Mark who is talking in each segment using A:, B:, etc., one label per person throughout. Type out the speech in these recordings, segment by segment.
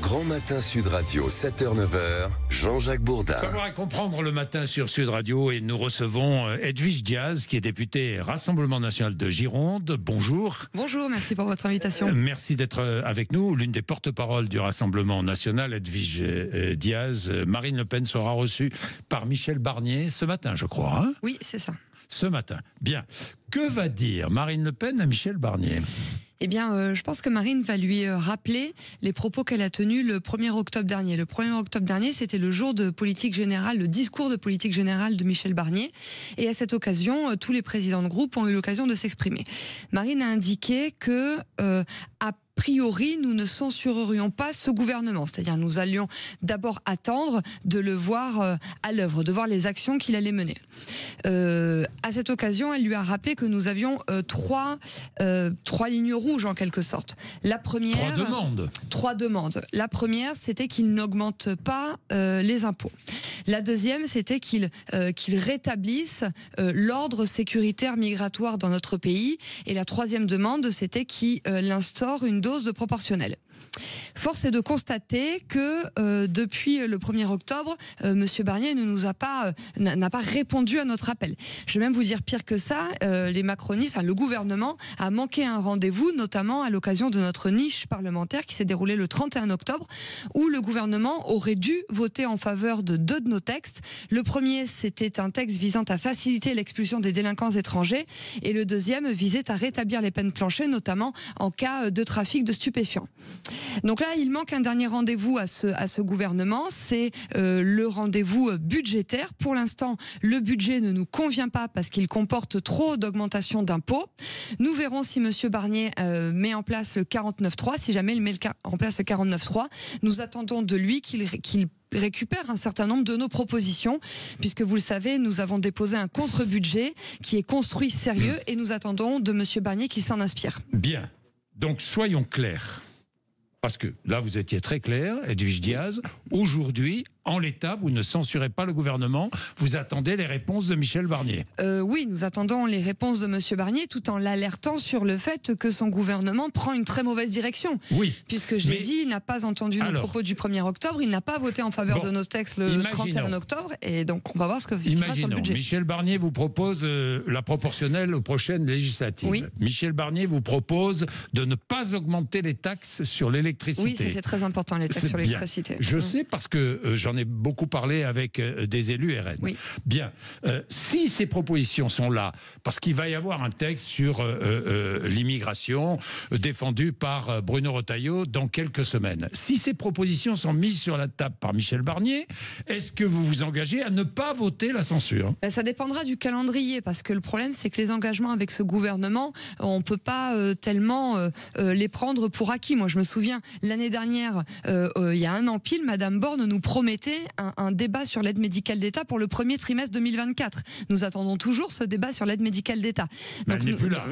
A: Grand Matin Sud Radio, 7h-9h, Jean-Jacques Bourdin.
B: Savoir et comprendre le matin sur Sud Radio, et nous recevons Edwige Diaz, qui est députée Rassemblement National de Gironde. Bonjour.
C: Bonjour, merci pour votre invitation.
B: Merci d'être avec nous. L'une des porte-paroles du Rassemblement National, Edwige Diaz. Marine Le Pen sera reçue par Michel Barnier ce matin, je crois. Hein ?
C: Oui, c'est ça.
B: Ce matin. Bien. Que va dire Marine Le Pen à Michel Barnier ?
C: Eh bien, je pense que Marine va lui rappeler les propos qu'elle a tenus le 1er octobre dernier. Le 1er octobre dernier, c'était le jour de politique générale, le discours de politique générale de Michel Barnier. Et à cette occasion, tous les présidents de groupe ont eu l'occasion de s'exprimer. Marine a indiqué que, a priori, nous ne censurerions pas ce gouvernement. C'est-à-dire, nous allions d'abord attendre de le voir à l'œuvre, de voir les actions qu'il allait mener. À cette occasion, elle lui a rappelé que nous avions trois lignes rouges en quelque sorte. La première, trois demandes. La première, c'était qu'il n'augmente pas les impôts. La deuxième, c'était qu'il rétablisse l'ordre sécuritaire migratoire dans notre pays. Et la troisième demande, c'était qu'il instaure une dose de proportionnelle. Force est de constater que depuis le 1er octobre, Monsieur Barnier n'a pas répondu à notre appel. Je vais même vous dire pire que ça, les macronistes, le gouvernement a manqué un rendez-vous, notamment à l'occasion de notre niche parlementaire qui s'est déroulée le 31 octobre, où le gouvernement aurait dû voter en faveur de deux de nos textes. Le premier, c'était un texte visant à faciliter l'expulsion des délinquants étrangers, et le deuxième visait à rétablir les peines planchées, notamment en cas de trafic de stupéfiants. Donc là, il manque un dernier rendez-vous à ce gouvernement, c'est le rendez-vous budgétaire. Pour l'instant, le budget ne nous convient pas parce qu'il comporte trop d'augmentation d'impôts. Nous verrons si Monsieur Barnier met en place le 49.3. Si jamais il met en place le 49.3, nous attendons de lui qu'il récupère un certain nombre de nos propositions, puisque vous le savez, nous avons déposé un contre-budget qui est construit sérieux et nous attendons de Monsieur Barnier qu'il s'en inspire.
B: Bien. Donc soyons clairs. Parce que là, vous étiez très clair, Edwige Diaz. Aujourd'hui, en l'état, vous ne censurez pas le gouvernement. Vous attendez les réponses de Michel Barnier.
C: Oui, nous attendons les réponses de Monsieur Barnier, tout en l'alertant sur le fait que son gouvernement prend une très mauvaise direction.
B: Oui.
C: Puisque je l'ai dit, il n'a pas entendu nos propos du 1er octobre, il n'a pas voté en faveur de nos textes le 31 octobre, et donc on va voir ce que fera sur le budget.
B: Michel Barnier vous propose la proportionnelle aux prochaines législatives. Oui. Michel Barnier vous propose de ne pas augmenter les taxes sur l'électricité.
C: Oui, c'est très important, les taxes sur l'électricité.
B: Je sais parce que j'en ai beaucoup parlé avec des élus RN. Oui. Bien. Si ces propositions sont là, parce qu'il va y avoir un texte sur l'immigration défendu par Bruno Retailleau dans quelques semaines. Si ces propositions sont mises sur la table par Michel Barnier, est-ce que vous vous engagez à ne pas voter la censure ?
C: Ça dépendra du calendrier, parce que le problème, c'est que les engagements avec ce gouvernement, on ne peut pas tellement les prendre pour acquis. Moi, je me souviens, l'année dernière, il y a un an pile, Madame Borne nous promettait un débat sur l'aide médicale d'État pour le premier trimestre 2024. Nous attendons toujours ce débat sur l'aide médicale d'État.
B: Donc, elle n'est plus là.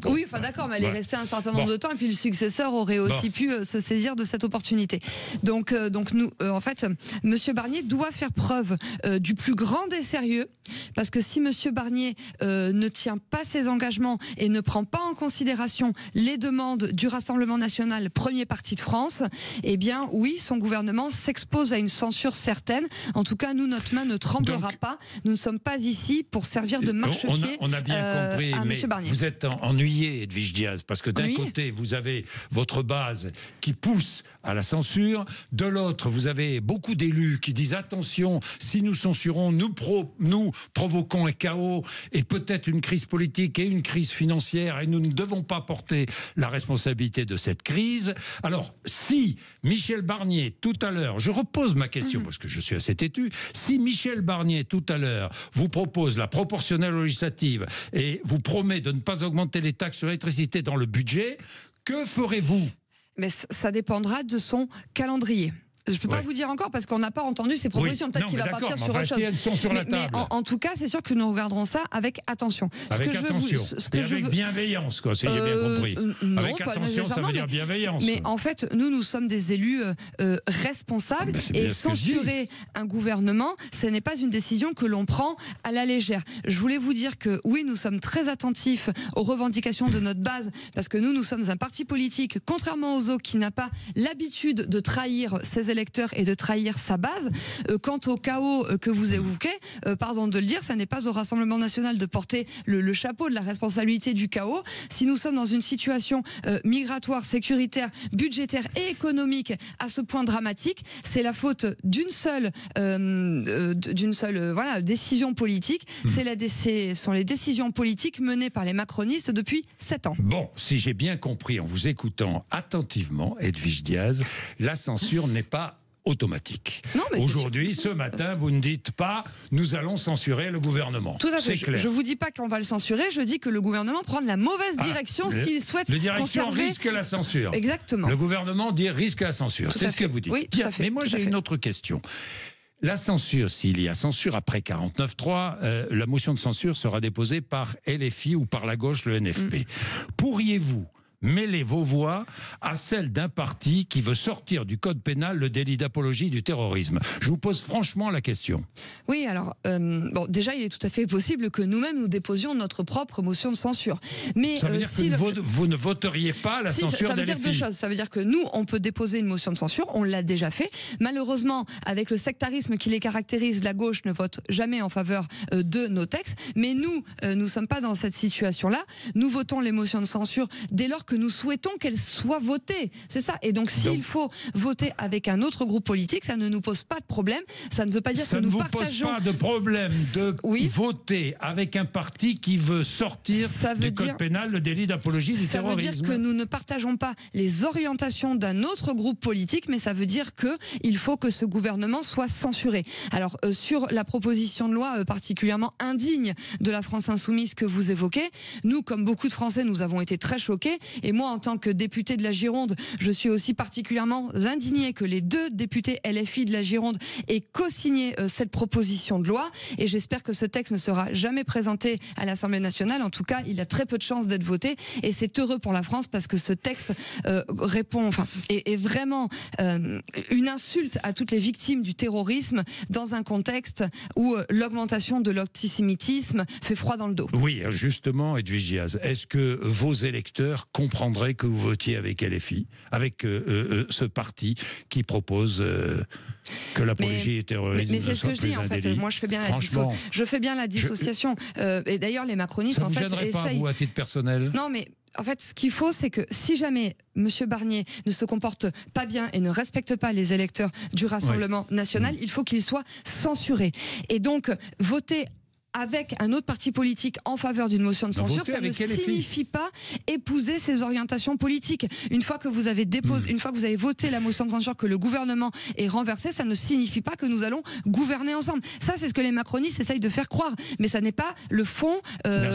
C: Oui, d'accord, mais elle est restée un certain nombre de temps, et puis le successeur aurait aussi pu se saisir de cette opportunité. Donc nous, en fait, Monsieur Barnier doit faire preuve du plus grand des sérieux, parce que si Monsieur Barnier ne tient pas ses engagements et ne prend pas en considération les demandes du Rassemblement National, premier parti de France, eh bien oui, son gouvernement s'expose à une censure certaine. En tout cas, nous, notre main ne tremblera pas. Nous ne sommes pas ici pour servir de marchepied
B: on a bien compris,
C: à
B: mais
C: Monsieur Barnier.
B: Vous êtes ennuyé, Edwige Diaz, parce que d'un côté, vous avez votre base qui pousse à la censure, de l'autre, vous avez beaucoup d'élus qui disent attention, si nous censurons, nous provoquons un chaos et peut-être une crise politique et une crise financière, et nous ne devons pas porter la responsabilité de cette crise. Alors, si Michel Barnier, tout à l'heure, je repose ma question parce que je suis assez têtu, si Michel Barnier, tout à l'heure, vous propose la proportionnelle législative et vous promet de ne pas augmenter les taxes sur l'électricité dans le budget, que ferez-vous ?
C: Mais ça dépendra de son calendrier. Je ne peux pas vous dire encore parce qu'on n'a pas entendu ces propositions. Peut-être qu'il va partir sur autre chose.
B: Si elles sont sur la table.
C: Mais en tout cas, c'est sûr que nous regarderons ça avec attention.
B: Avec attention. Avec bienveillance, quoi, si j'ai bien compris.
C: Non,
B: avec attention, ça veut dire bienveillance.
C: Mais en fait, nous sommes des élus responsables et censurer un gouvernement, ce n'est pas une décision que l'on prend à la légère. Je voulais vous dire que oui, nous sommes très attentifs aux revendications de notre base parce que nous sommes un parti politique, contrairement aux autres, qui n'a pas l'habitude de trahir ses électeurs et de trahir sa base. Quant au chaos que vous évoquez, pardon de le dire, ça n'est pas au Rassemblement national de porter le chapeau de la responsabilité du chaos. Si nous sommes dans une situation migratoire, sécuritaire, budgétaire et économique à ce point dramatique, c'est la faute d'une seule décision politique. Ce sont les décisions politiques menées par les macronistes depuis 7 ans.
B: Bon, si j'ai bien compris en vous écoutant attentivement, Edwige Diaz, la censure n'est pas automatique. Aujourd'hui, ce matin, vous ne dites pas « nous allons censurer le gouvernement ».
C: Tout à fait.
B: C'est clair.
C: Je ne vous dis pas qu'on va le censurer, je dis que le gouvernement prend la mauvaise direction s'il souhaite conserver...
B: La direction risque la censure.
C: Exactement.
B: Le gouvernement dit risque la censure. C'est ce que vous dites.
C: Oui, tout à fait.
B: Mais moi, j'ai une autre question. La censure, s'il y a censure après 49.3, la motion de censure sera déposée par LFI ou par la gauche, le NFP. Pourriez-vous mêler vos voix à celle d'un parti qui veut sortir du code pénal le délit d'apologie du terrorisme? Je vous pose franchement la question.
C: Oui, alors, déjà, il est tout à fait possible que nous-mêmes, nous déposions notre propre motion de censure. Mais
B: ça veut dire que vous ne voteriez pas la censure
C: ça veut dire deux choses. Ça veut dire que nous, on peut déposer une motion de censure, on l'a déjà fait. Malheureusement, avec le sectarisme qui les caractérise, la gauche ne vote jamais en faveur de nos textes. Mais nous, nous ne sommes pas dans cette situation-là. Nous votons les motions de censure dès lors que nous souhaitons qu'elles soient votées. C'est ça. Et donc, s'il faut voter avec un autre groupe politique, ça ne nous pose pas de problème. Ça ne veut pas dire que nous partageons...
B: Ça ne vous pose pas de problème de voter avec un parti qui veut sortir du code pénal le délit d'apologie du terrorisme.
C: Ça veut dire que nous ne partageons pas les orientations d'un autre groupe politique, mais ça veut dire qu'il faut que ce gouvernement soit censuré. Alors, sur la proposition de loi particulièrement indigne de la France insoumise que vous évoquez, nous, comme beaucoup de Français, nous avons été très choqués. Et moi, en tant que député de la Gironde, je suis aussi particulièrement indignée que les 2 députés LFI de la Gironde aient co-signé cette proposition de loi. Et j'espère que ce texte ne sera jamais présenté à l'Assemblée nationale. En tout cas, il a très peu de chances d'être voté. Et c'est heureux pour la France parce que ce texte est vraiment une insulte à toutes les victimes du terrorisme dans un contexte où l'augmentation de l'antisémitisme fait froid dans le dos.
B: Oui, justement, Edwige Diaz, est-ce que vos électeurs comprendraient que vous votiez avec LFI, avec ce parti qui propose que l'apologie et terrorisme
C: mais c'est ce que je dis en fait. Moi, je fais bien la dissociation. Et d'ailleurs, les macronistes
B: ça vous gênerait pas, vous, à titre personnel?
C: Non, mais en fait, ce qu'il faut, c'est que si jamais M. Barnier ne se comporte pas bien et ne respecte pas les électeurs du Rassemblement national, il faut qu'il soit censuré. Et donc, voter avec un autre parti politique en faveur d'une motion de censure, ça ne signifie pas épouser ses orientations politiques. Une fois que vous avez une fois que vous avez voté la motion de censure, que le gouvernement est renversé, ça ne signifie pas que nous allons gouverner ensemble. Ça, c'est ce que les macronistes essayent de faire croire. Mais ça n'est pas le fond, ça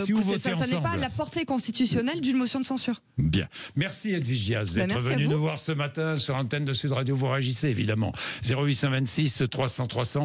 C: n'est pas la portée constitutionnelle d'une motion de censure.
B: Bien. Merci Edwige Diaz d'être venue nous voir ce matin sur l'antenne de Sud Radio. Vous réagissez évidemment. 0826 300 300.